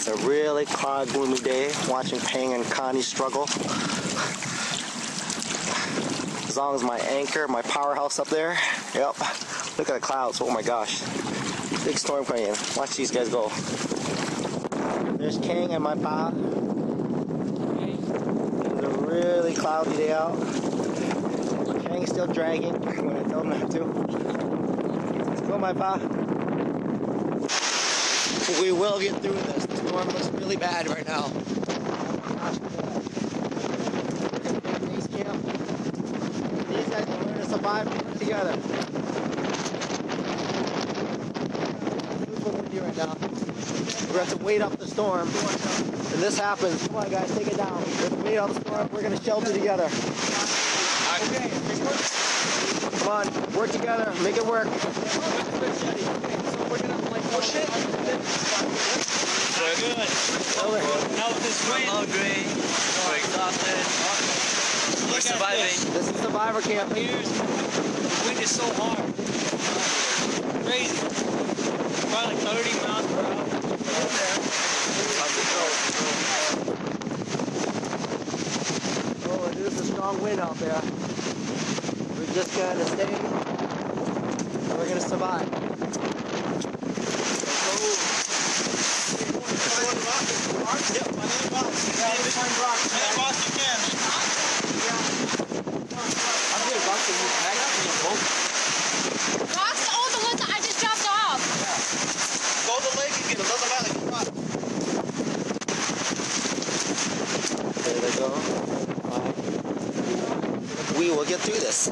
A really cloudy, gloomy day, watching Pang and Connie struggle. As long as my anchor, my powerhouse up there. Yep. Look at the clouds. Oh my gosh. Big storm coming in. Watch these guys go. There's Kang and my pa. It's a really cloudy day out. Kang's still dragging when I tell him not to. Go, my pa. We will get through this. The storm looks really bad right now. Base camp. These guys are learning to survive together. Super windy right now. We're going to have to wait up the storm. And this happens. Come on, guys, take it down. We have to wait up the storm. We're going to shelter together. Okay. Come on, work together. Make it work. So we're going to push it. Good. Now with this wind. We're exhausted. We're surviving. This is survivor camp. The wind is so hard. Crazy. Probably like 30 miles per hour. Oh, it is a strong wind out there. We're just going to stay. We're going to survive. Rocks? Oh, the ones that I just dropped off. Go to the lake and get another valley. There they go. We will get through this.